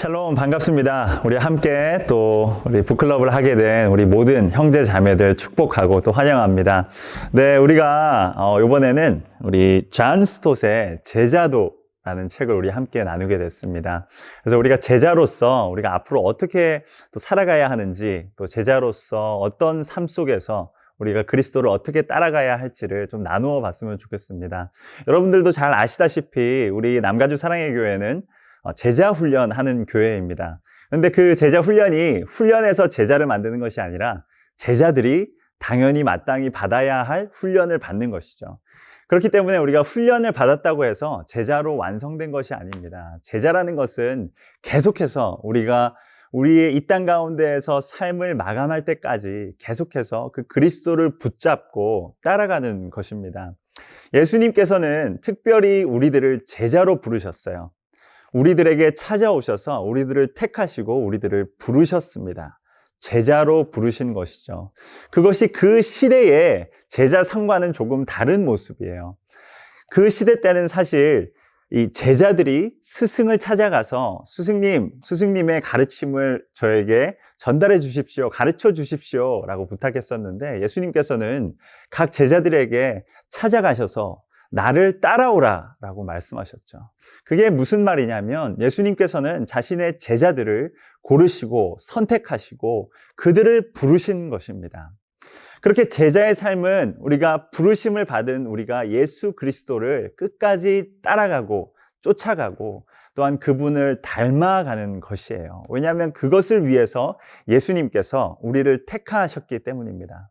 샬롬, 반갑습니다. 우리 함께 또 우리 북클럽을 하게 된 우리 모든 형제 자매들 축복하고 또 환영합니다. 네, 우리가 이번에는 우리 잔 스톳의 제자도라는 책을 우리 함께 나누게 됐습니다. 그래서 우리가 제자로서 우리가 앞으로 어떻게 또 살아가야 하는지, 또 제자로서 어떤 삶 속에서 우리가 그리스도를 어떻게 따라가야 할지를 좀 나누어 봤으면 좋겠습니다. 여러분들도 잘 아시다시피 우리 남가주 사랑의 교회는 제자 훈련하는 교회입니다. 그런데 그 제자 훈련이 훈련에서 제자를 만드는 것이 아니라 제자들이 당연히 마땅히 받아야 할 훈련을 받는 것이죠. 그렇기 때문에 우리가 훈련을 받았다고 해서 제자로 완성된 것이 아닙니다. 제자라는 것은 계속해서 우리가 우리의 이 땅 가운데에서 삶을 마감할 때까지 계속해서 그 그리스도를 붙잡고 따라가는 것입니다. 예수님께서는 특별히 우리들을 제자로 부르셨어요. 우리들에게 찾아오셔서 우리들을 택하시고 우리들을 부르셨습니다. 제자로 부르신 것이죠. 그것이 그 시대의 제자상과는 조금 다른 모습이에요. 그 시대 때는 사실 이 제자들이 스승을 찾아가서 스승님의 가르침을 저에게 전달해 주십시오, 가르쳐 주십시오 라고 부탁했었는데, 예수님께서는 각 제자들에게 찾아가셔서 나를 따라오라 라고 말씀하셨죠. 그게 무슨 말이냐면, 예수님께서는 자신의 제자들을 고르시고 선택하시고 그들을 부르신 것입니다. 그렇게 제자의 삶은 우리가 부르심을 받은 우리가 예수 그리스도를 끝까지 따라가고 쫓아가고 또한 그분을 닮아가는 것이에요. 왜냐하면 그것을 위해서 예수님께서 우리를 택하셨기 때문입니다.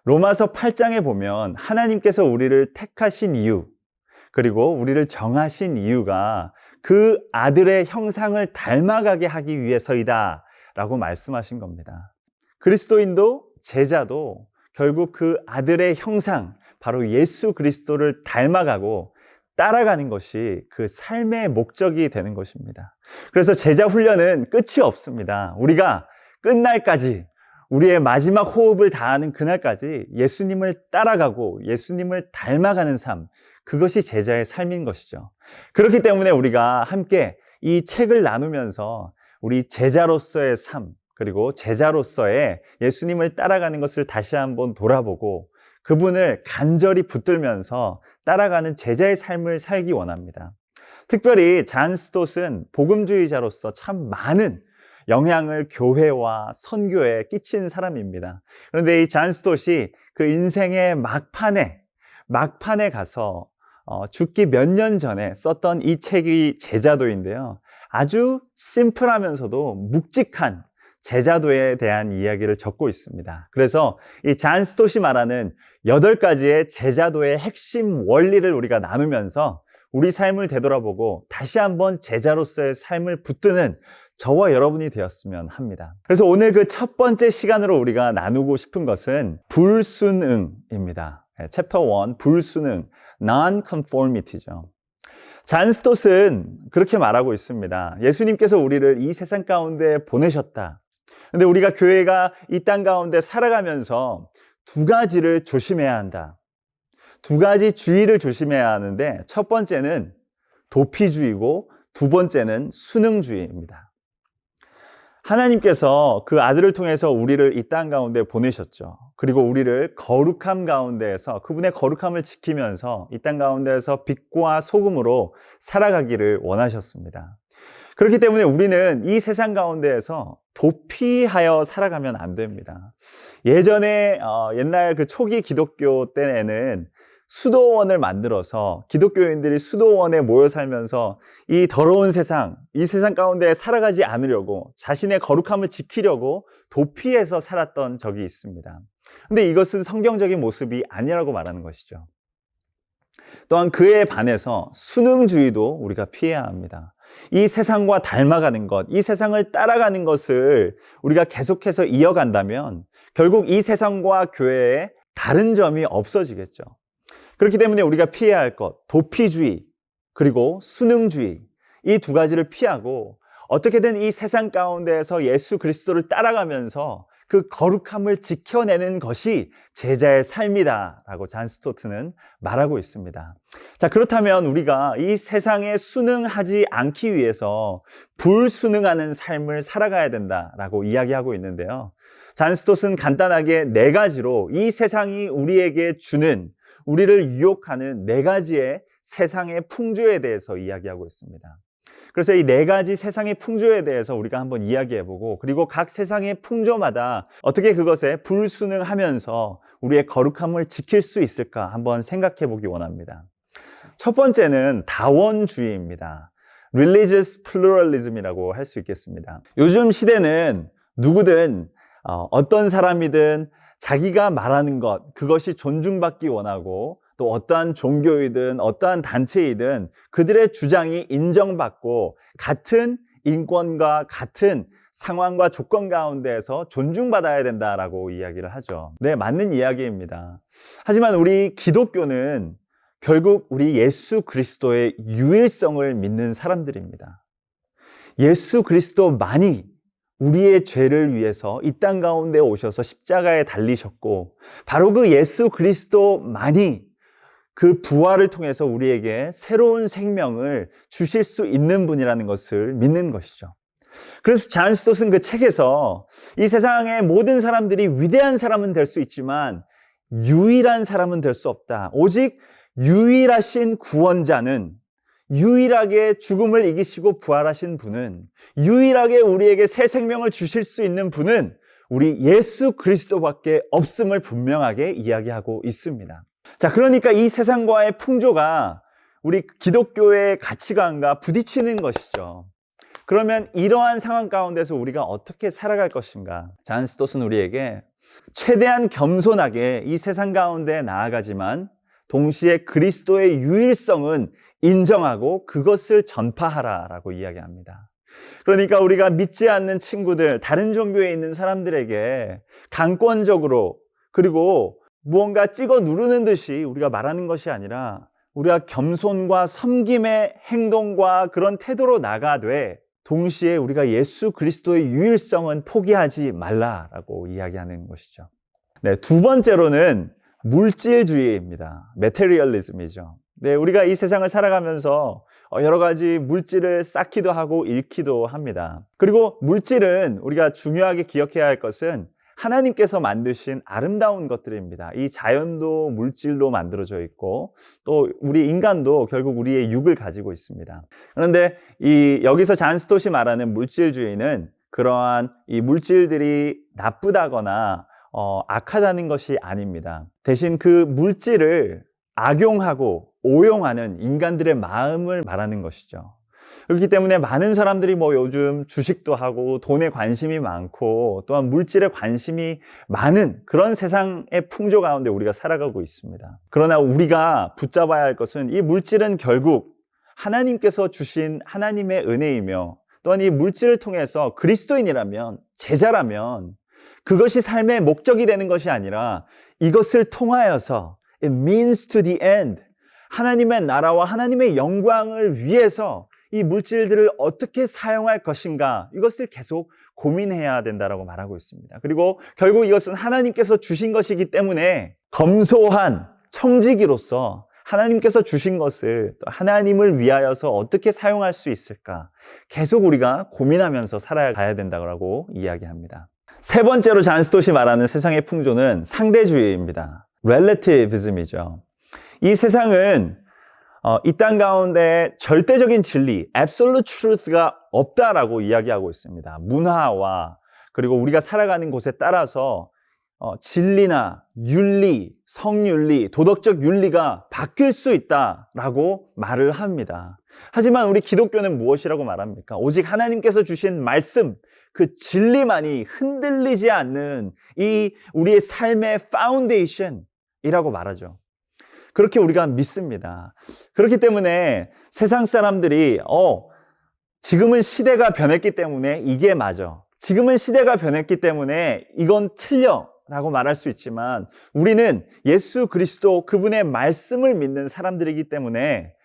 로마서 8장에 보면 하나님께서 우리를 택하신 이유, 그리고 우리를 정하신 이유가 그 아들의 형상을 닮아가게 하기 위해서이다 라고 말씀하신 겁니다. 그리스도인도 제자도 결국 그 아들의 형상, 바로 예수 그리스도를 닮아가고 따라가는 것이 그 삶의 목적이 되는 것입니다. 그래서 제자 훈련은 끝이 없습니다. 우리가 끝날까지, 우리의 마지막 호흡을 다하는 그날까지 예수님을 따라가고 예수님을 닮아가는 삶, 그것이 제자의 삶인 것이죠. 그렇기 때문에 우리가 함께 이 책을 나누면서 우리 제자로서의 삶, 그리고 제자로서의 예수님을 따라가는 것을 다시 한번 돌아보고 그분을 간절히 붙들면서 따라가는 제자의 삶을 살기 원합니다. 특별히 잔 스톳은 복음주의자로서 참 많은 영향을 교회와 선교에 끼친 사람입니다. 그런데 이 잔 스톳이 그 인생의 막판에 가서 죽기 몇 년 전에 썼던 이 책이 제자도인데요. 아주 심플하면서도 묵직한 제자도에 대한 이야기를 적고 있습니다. 그래서 이 잔 스톳이 말하는 8가지의 제자도의 핵심 원리를 우리가 나누면서 우리 삶을 되돌아보고 다시 한번 제자로서의 삶을 붙드는 저와 여러분이 되었으면 합니다. 그래서 오늘 그 첫 번째 시간으로 우리가 나누고 싶은 것은 불순응입니다. 챕터 1, 불순응, non-conformity죠. 잔 스톳은 그렇게 말하고 있습니다. 예수님께서 우리를 이 세상 가운데 보내셨다. 근데 우리가 교회가 이 땅 가운데 살아가면서 2가지를 조심해야 한다. 2가지 주의를 조심해야 하는데, 첫 번째는 도피주의고 두 번째는 순응주의입니다. 하나님께서 그 아들을 통해서 우리를 이 땅 가운데 보내셨죠. 그리고 우리를 거룩함 가운데에서 그분의 거룩함을 지키면서 이 땅 가운데에서 빛과 소금으로 살아가기를 원하셨습니다. 그렇기 때문에 우리는 이 세상 가운데에서 도피하여 살아가면 안 됩니다. 예전에 옛날 그 초기 기독교 때에는 수도원을 만들어서 기독교인들이 수도원에 모여 살면서 이 더러운 세상, 이 세상 가운데 살아가지 않으려고, 자신의 거룩함을 지키려고 도피해서 살았던 적이 있습니다. 근데 이것은 성경적인 모습이 아니라고 말하는 것이죠. 또한 그에 반해서 순응주의도 우리가 피해야 합니다. 이 세상과 닮아가는 것, 이 세상을 따라가는 것을 우리가 계속해서 이어간다면 결국 이 세상과 교회에 다른 점이 없어지겠죠. 그렇기 때문에 우리가 피해야 할 것, 도피주의 그리고 순응주의, 이 2가지를 피하고 어떻게든 이 세상 가운데에서 예수 그리스도를 따라가면서 그 거룩함을 지켜내는 것이 제자의 삶이다라고 잔 스토트는 말하고 있습니다. 자, 그렇다면 우리가 이 세상에 순응하지 않기 위해서 불순응하는 삶을 살아가야 된다라고 이야기하고 있는데요. 잔 스토트는 간단하게 네 가지로 이 세상이 우리에게 주는, 우리를 유혹하는 네 가지의 세상의 풍조에 대해서 이야기하고 있습니다. 그래서 이 네 가지 세상의 풍조에 대해서 우리가 한번 이야기해보고, 그리고 각 세상의 풍조마다 어떻게 그것에 불순응하면서 우리의 거룩함을 지킬 수 있을까 한번 생각해보기 원합니다. 첫 번째는 다원주의입니다. Religious pluralism이라고 할 수 있겠습니다. 요즘 시대는 누구든 어떤 사람이든 자기가 말하는 것, 그것이 존중받기 원하고, 또 어떠한 종교이든 어떠한 단체이든 그들의 주장이 인정받고 같은 인권과 같은 상황과 조건 가운데에서 존중받아야 된다라고 이야기를 하죠. 네, 맞는 이야기입니다. 하지만 우리 기독교는 결국 우리 예수 그리스도의 유일성을 믿는 사람들입니다. 예수 그리스도만이 우리의 죄를 위해서 이 땅 가운데 오셔서 십자가에 달리셨고, 바로 그 예수 그리스도만이 그 부활을 통해서 우리에게 새로운 생명을 주실 수 있는 분이라는 것을 믿는 것이죠. 그래서 잔 스토트는 그 책에서 이 세상의 모든 사람들이 위대한 사람은 될 수 있지만 유일한 사람은 될 수 없다. 오직 유일하신 구원자는, 유일하게 죽음을 이기시고 부활하신 분은, 유일하게 우리에게 새 생명을 주실 수 있는 분은 우리 예수 그리스도밖에 없음을 분명하게 이야기하고 있습니다. 자, 그러니까 이 세상과의 풍조가 우리 기독교의 가치관과 부딪히는 것이죠. 그러면 이러한 상황 가운데서 우리가 어떻게 살아갈 것인가? 잔 스토트는 우리에게 최대한 겸손하게 이 세상 가운데 나아가지만 동시에 그리스도의 유일성은 인정하고 그것을 전파하라라고 이야기합니다. 그러니까 우리가 믿지 않는 친구들, 다른 종교에 있는 사람들에게 강권적으로, 그리고 무언가 찍어 누르는 듯이 우리가 말하는 것이 아니라 우리가 겸손과 섬김의 행동과 그런 태도로 나가되 동시에 우리가 예수 그리스도의 유일성은 포기하지 말라라고 이야기하는 것이죠. 네, 두 번째로는 물질주의입니다. 메테리얼리즘이죠. 네, 우리가 이 세상을 살아가면서 여러 가지 물질을 쌓기도 하고 잃기도 합니다. 그리고 물질은 우리가 중요하게 기억해야 할 것은 하나님께서 만드신 아름다운 것들입니다. 이 자연도 물질로 만들어져 있고 또 우리 인간도 결국 우리의 육을 가지고 있습니다. 그런데 여기서 잔 스토트이 말하는 물질주의는 그러한 이 물질들이 나쁘다거나 악하다는 것이 아닙니다. 대신 그 물질을 악용하고 오용하는 인간들의 마음을 말하는 것이죠. 그렇기 때문에 많은 사람들이 요즘 주식도 하고 돈에 관심이 많고 또한 물질에 관심이 많은 그런 세상의 풍조 가운데 우리가 살아가고 있습니다. 그러나 우리가 붙잡아야 할 것은 이 물질은 결국 하나님께서 주신 하나님의 은혜이며, 또한 이 물질을 통해서 그리스도인이라면, 제자라면 그것이 삶의 목적이 되는 것이 아니라 이것을 통하여서 it means to the end, 하나님의 나라와 하나님의 영광을 위해서 이 물질들을 어떻게 사용할 것인가, 이것을 계속 고민해야 된다고 말하고 있습니다. 그리고 결국 이것은 하나님께서 주신 것이기 때문에 검소한 청지기로서 하나님께서 주신 것을 또 하나님을 위하여서 어떻게 사용할 수 있을까 계속 우리가 고민하면서 살아가야 된다고 이야기합니다. 세 번째로 잔 스토트이 말하는 세상의 풍조는 상대주의입니다. relativism이죠. 이 세상은 이 땅 가운데 절대적인 진리, absolute truth가 없다라고 이야기하고 있습니다. 문화와 그리고 우리가 살아가는 곳에 따라서 진리나 윤리, 성윤리, 도덕적 윤리가 바뀔 수 있다라고 말을 합니다. 하지만 우리 기독교는 무엇이라고 말합니까? 오직 하나님께서 주신 말씀, 그 진리만이 흔들리지 않는 이 우리의 삶의 파운데이션이라고 말하죠. 그렇게 우리가 믿습니다. 그렇기 때문에 세상 사람들이 지금은 시대가 변했기 때문에 이게 맞아, 지금은 시대가 변했기 때문에 이건 틀려 라고 말할 수 있지만 우리는 예수 그리스도 그분의 말씀을 믿는 사람들이기 때문에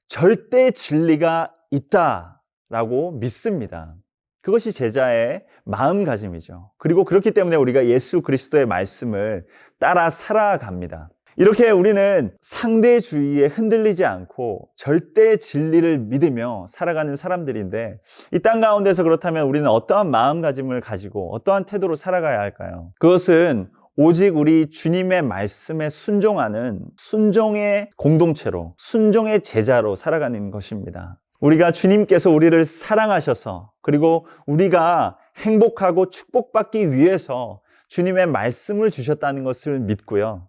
절대 진리가 있다, 라고 믿습니다. 그것이 제자의 마음가짐이죠. 그리고 그렇기 때문에 우리가 예수 그리스도의 말씀을 따라 살아갑니다. 이렇게 우리는 상대주의에 흔들리지 않고 절대 진리를 믿으며 살아가는 사람들인데, 이 땅 가운데서 그렇다면 우리는 어떠한 마음가짐을 가지고 어떠한 태도로 살아가야 할까요? 그것은 오직 우리 주님의 말씀에 순종하는 순종의 공동체로, 순종의 제자로 살아가는 것입니다. 우리가 주님께서 우리를 사랑하셔서, 그리고 우리가 행복하고 축복받기 위해서 주님의 말씀을 주셨다는 것을 믿고요.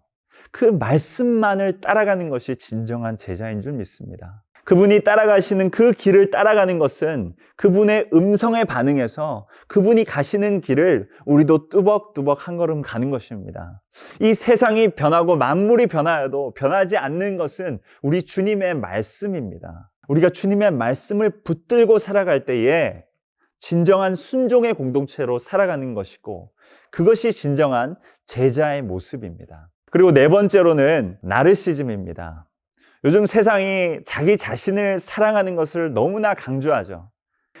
그 말씀만을 따라가는 것이 진정한 제자인 줄 믿습니다. 그분이 따라가시는 그 길을 따라가는 것은 그분의 음성에 반응해서 그분이 가시는 길을 우리도 뚜벅뚜벅 한 걸음 가는 것입니다. 이 세상이 변하고 만물이 변하여도 변하지 않는 것은 우리 주님의 말씀입니다. 우리가 주님의 말씀을 붙들고 살아갈 때에 진정한 순종의 공동체로 살아가는 것이고, 그것이 진정한 제자의 모습입니다. 그리고 네 번째로는 나르시즘입니다. 요즘 세상이 자기 자신을 사랑하는 것을 너무나 강조하죠.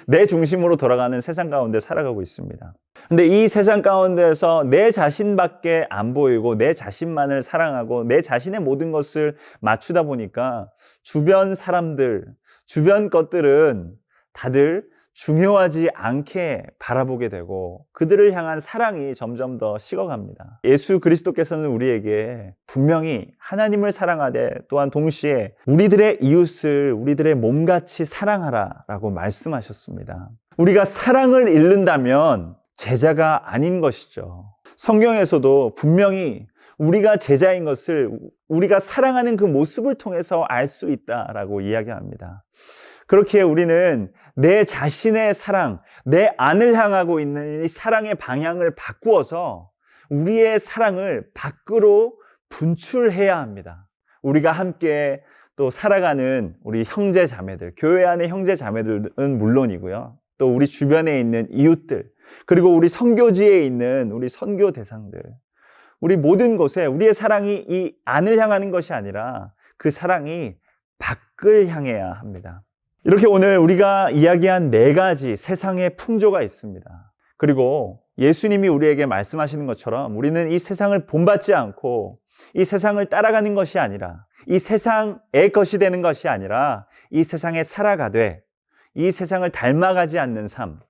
내 중심으로 돌아가는 세상 가운데 살아가고 있습니다. 근데 이 세상 가운데에서 내 자신밖에 안 보이고 내 자신만을 사랑하고 내 자신의 모든 것을 맞추다 보니까 주변 사람들, 주변 것들은 다들 중요하지 않게 바라보게 되고 그들을 향한 사랑이 점점 더 식어갑니다. 예수 그리스도께서는 우리에게 분명히 하나님을 사랑하되 또한 동시에 우리들의 이웃을 우리들의 몸같이 사랑하라 라고 말씀하셨습니다. 우리가 사랑을 잃는다면 제자가 아닌 것이죠. 성경에서도 분명히 우리가 제자인 것을 우리가 사랑하는 그 모습을 통해서 알 수 있다라고 이야기합니다. 그렇기에 우리는 내 자신의 사랑, 내 안을 향하고 있는 이 사랑의 방향을 바꾸어서 우리의 사랑을 밖으로 분출해야 합니다. 우리가 함께 또 살아가는 우리 형제 자매들, 교회 안의 형제 자매들은 물론이고요. 또 우리 주변에 있는 이웃들, 그리고 우리 선교지에 있는 우리 선교 대상들, 우리 모든 곳에 우리의 사랑이 이 안을 향하는 것이 아니라 그 사랑이 밖을 향해야 합니다. 이렇게 오늘 우리가 이야기한 네 가지 세상의 풍조가 있습니다. 그리고 예수님이 우리에게 말씀하시는 것처럼 우리는 이 세상을 본받지 않고 이 세상을 따라가는 것이 아니라, 이 세상의 것이 되는 것이 아니라 이 세상에 살아가되 이 세상을 닮아가지 않는 삶,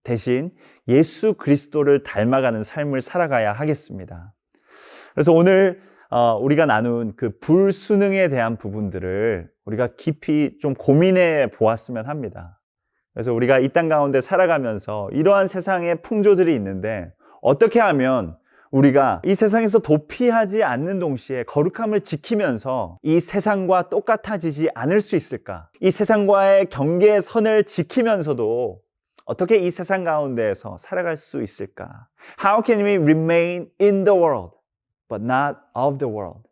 대신 예수 그리스도를 닮아가는 삶을 살아가야 하겠습니다. 그래서 오늘 우리가 나눈 그 불순응에 대한 부분들을 우리가 깊이 좀 고민해 보았으면 합니다. 그래서 우리가 이 땅 가운데 살아가면서 이러한 세상의 풍조들이 있는데 어떻게 하면 우리가 이 세상에서 도피하지 않는 동시에 거룩함을 지키면서 이 세상과 똑같아지지 않을 수 있을까? 이 세상과의 경계선을 지키면서도 어떻게 이 세상 가운데에서 살아갈 수 있을까? How can we remain in the world, but not of the world?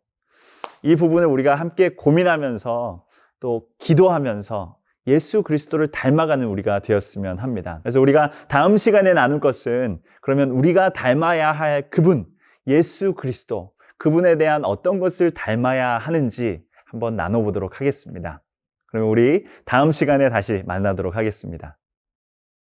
이 부분을 우리가 함께 고민하면서 또 기도하면서 예수 그리스도를 닮아가는 우리가 되었으면 합니다. 그래서 우리가 다음 시간에 나눌 것은 그러면 우리가 닮아야 할 그분, 예수 그리스도, 그분에 대한 어떤 것을 닮아야 하는지 한번 나눠보도록 하겠습니다. 그러면 우리 다음 시간에 다시 만나도록 하겠습니다.